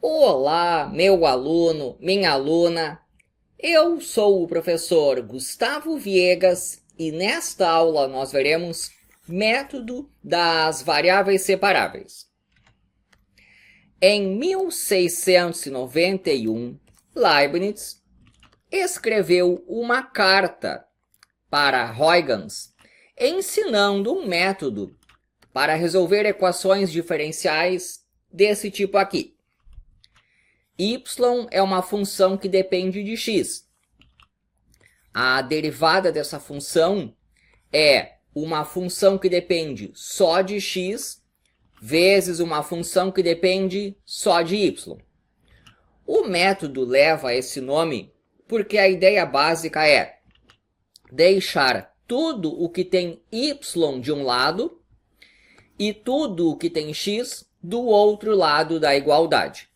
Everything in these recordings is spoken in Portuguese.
Olá, meu aluno, minha aluna. Eu sou o professor Gustavo Viegas e nesta aula nós veremos método das variáveis separáveis. Em 1691, Leibniz escreveu uma carta para Huygens ensinando um método para resolver equações diferenciais desse tipo aqui. Y é uma função que depende de x. A derivada dessa função é uma função que depende só de x vezes uma função que depende só de y. O método leva esse nome porque a ideia básica é deixar tudo o que tem y de um lado e tudo o que tem x do outro lado da igualdade.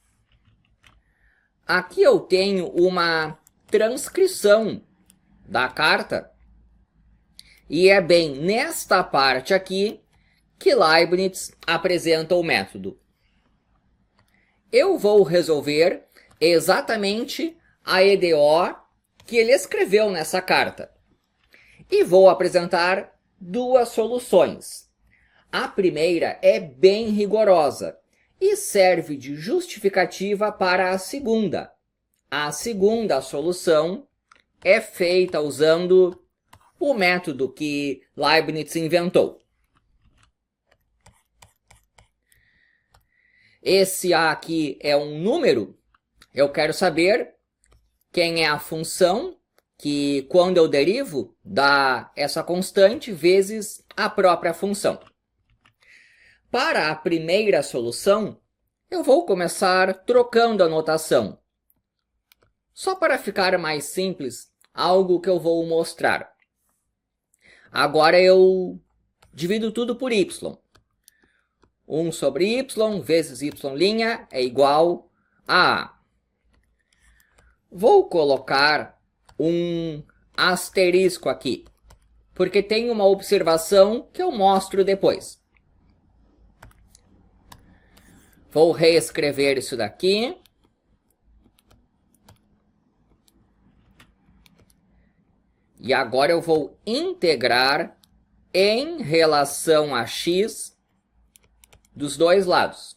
Aqui eu tenho uma transcrição da carta e é bem nesta parte aqui que Leibniz apresenta o método. Eu vou resolver exatamente a EDO que ele escreveu nessa carta e vou apresentar duas soluções. A primeira é bem rigorosa e serve de justificativa para a segunda. A segunda solução é feita usando o método que Leibniz inventou. Esse A aqui é um número. Eu quero saber quem é a função que, quando eu derivo, dá essa constante vezes a própria função. Para a primeira solução, eu vou começar trocando a notação. Só para ficar mais simples, algo que eu vou mostrar. Agora eu divido tudo por y. 1 sobre y vezes y' é igual a A. Vou colocar um asterisco aqui, porque tem uma observação que eu mostro depois. Vou reescrever isso daqui. E agora eu vou integrar em relação a x dos dois lados.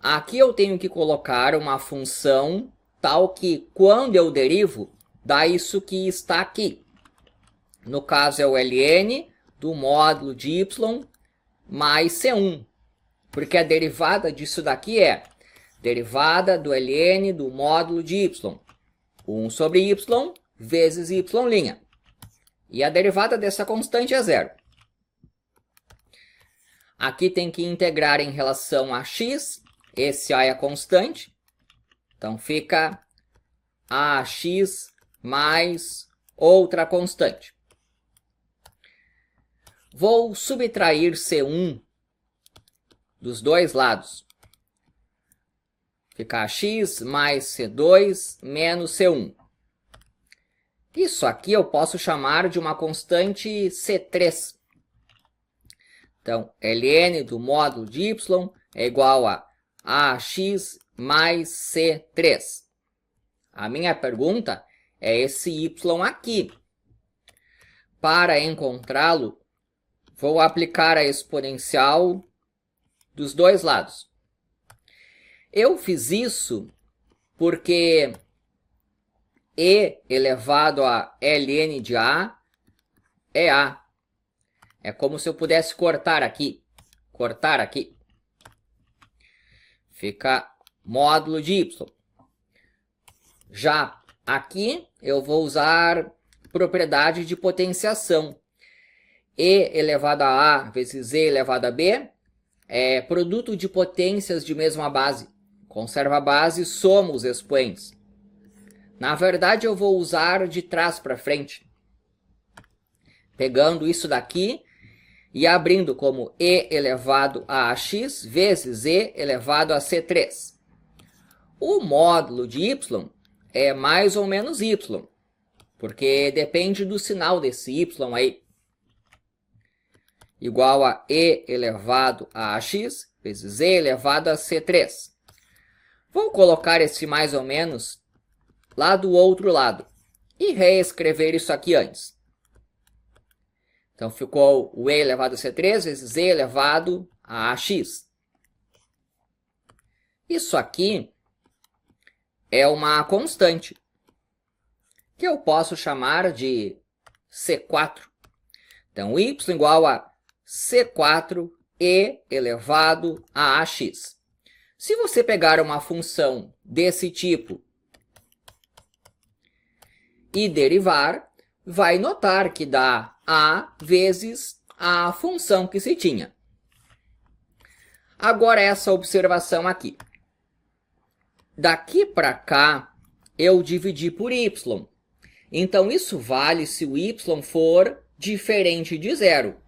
Aqui eu tenho que colocar uma função tal que, quando eu derivo, dá isso que está aqui. No caso, é o ln do módulo de y mais C1. Porque a derivada disso daqui é derivada do ln do módulo de y. 1 sobre y vezes y'. E a derivada dessa constante é zero. Aqui tem que integrar em relação a x. Esse a é a constante. Então fica ax mais outra constante. Vou subtrair C1 dos dois lados. Fica x mais C2 menos C1. Isso aqui eu posso chamar de uma constante C3. Então, ln do módulo de y é igual a ax mais C3. A minha pergunta é esse y aqui. Para encontrá-lo, vou aplicar a exponencial dos dois lados. Eu fiz isso porque e elevado a ln de A é A. É como se eu pudesse cortar aqui. Cortar aqui. Fica módulo de y. Já aqui eu vou usar propriedade de potenciação. E elevado a A vezes E elevado a B é produto de potências de mesma base. Conserva a base, soma os expoentes. Na verdade, eu vou usar de trás para frente. Pegando isso daqui e abrindo como E elevado a ax vezes E elevado a C3. O módulo de y é mais ou menos y, porque depende do sinal desse y aí. Igual a E elevado a ax vezes E elevado a C3. Vou colocar esse mais ou menos lá do outro lado e reescrever isso aqui antes. Então, ficou o e elevado a c3 vezes e elevado a ax. Isso aqui é uma constante, que eu posso chamar de C4. Então, y igual a C4e elevado a ax. Se você pegar uma função desse tipo e derivar, vai notar que dá a vezes a função que se tinha. Agora essa observação aqui. Daqui para cá, eu dividi por y. Então, isso vale se o y for diferente de zero.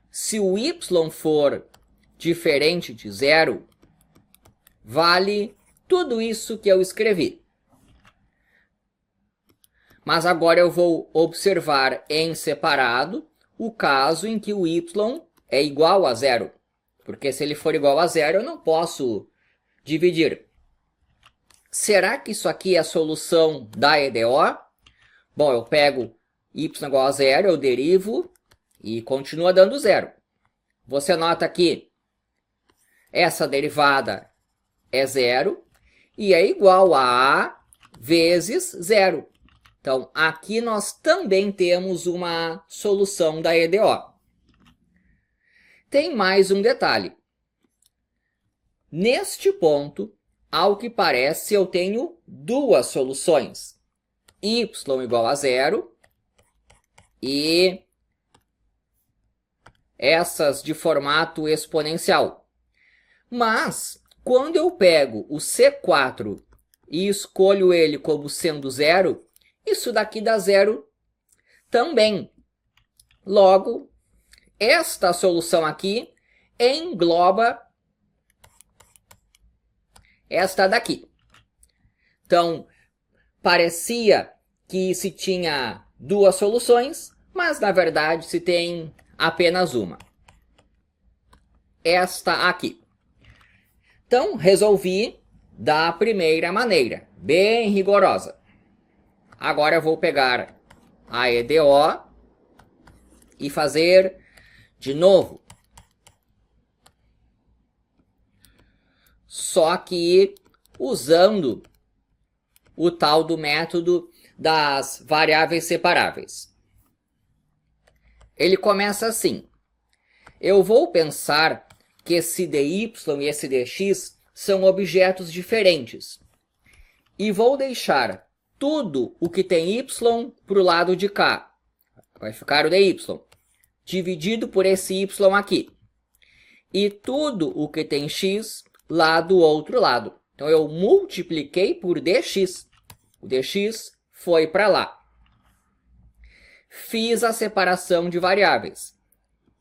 Se o y for diferente de zero, vale tudo isso que eu escrevi. Mas agora eu vou observar em separado o caso em que o y é igual a zero. Porque se ele for igual a zero, eu não posso dividir. Será que isso aqui é a solução da EDO? Bom, eu pego y igual a zero, eu derivo e continua dando zero. Você nota que essa derivada é zero e é igual a vezes zero. Então, aqui nós também temos uma solução da EDO. Tem mais um detalhe. Neste ponto, ao que parece, eu tenho duas soluções. Y igual a zero e essas de formato exponencial. Mas, quando eu pego o C4 e escolho ele como sendo zero, isso daqui dá zero também. Logo, esta solução aqui engloba esta daqui. Então, parecia que se tinha duas soluções, mas na verdade se tem apenas uma. Esta aqui. Então, resolvi da primeira maneira, bem rigorosa. Agora eu vou pegar a EDO e fazer de novo. Só que usando o tal do método das variáveis separáveis. Ele começa assim. Eu vou pensar que esse dy e esse dx são objetos diferentes. E vou deixar tudo o que tem y para o lado de cá. Vai ficar o dy, dividido por esse y aqui. E tudo o que tem x lá do outro lado. Então, eu multipliquei por dx. O dx foi para lá. Fiz a separação de variáveis.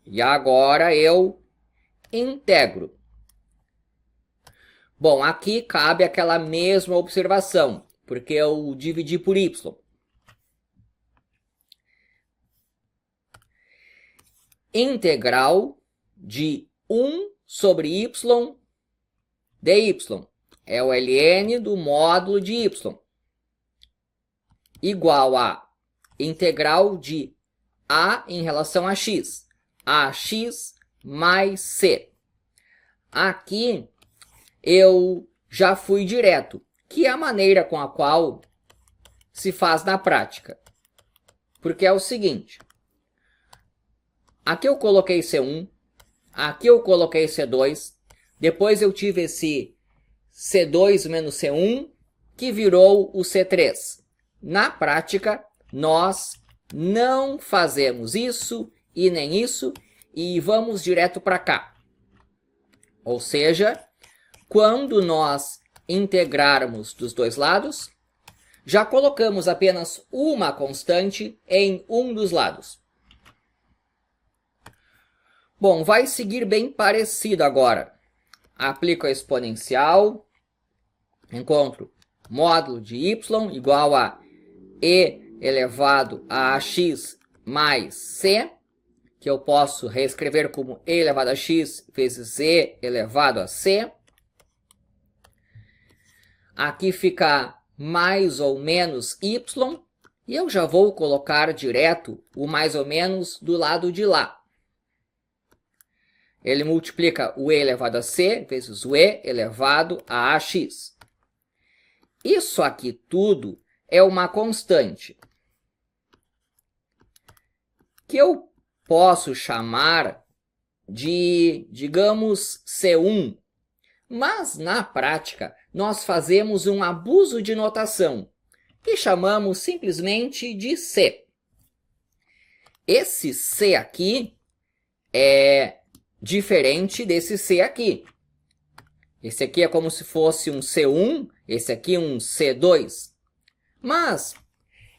E agora eu integro. Bom, aqui cabe aquela mesma observação, porque eu dividi por y. Integral de 1 sobre y dy. É o ln do módulo de y. Igual a integral de a em relação a x. Ax mais c. Aqui eu já fui direto, que é a maneira com a qual se faz na prática. Porque é o seguinte. Aqui eu coloquei C1, aqui eu coloquei C2, depois eu tive esse C2 menos C1, que virou o C3. Na prática, nós não fazemos isso e nem isso, e vamos direto para cá. Ou seja, quando nós integrarmos dos dois lados, já colocamos apenas uma constante em um dos lados. Bom, vai seguir bem parecido agora. Aplico a exponencial, encontro módulo de y igual a e elevado a ax mais c, que eu posso reescrever como e elevado a x vezes e elevado a c. Aqui fica mais ou menos y, e eu já vou colocar direto o mais ou menos do lado de lá. Ele multiplica o e elevado a c vezes o e elevado a ax. Isso aqui tudo é uma constante que eu posso chamar de, digamos, C1. Mas, na prática, nós fazemos um abuso de notação e chamamos simplesmente de C. Esse C aqui é diferente desse C aqui. Esse aqui é como se fosse um C1, esse aqui um C2. Mas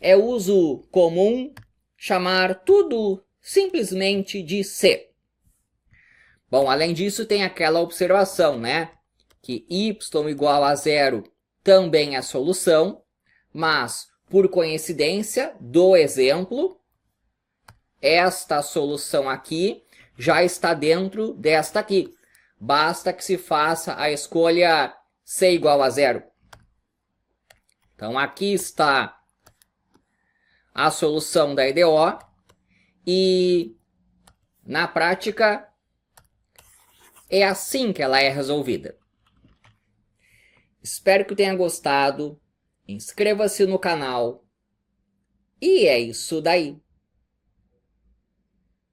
é uso comum chamar tudo simplesmente de C. Bom, além disso, tem aquela observação, né? Que y igual a zero também é solução, mas, por coincidência do exemplo, esta solução aqui já está dentro desta aqui. Basta que se faça a escolha c igual a zero. Então, aqui está a solução da EDO e, na prática, é assim que ela é resolvida. Espero que tenha gostado. Inscreva-se no canal. E é isso daí.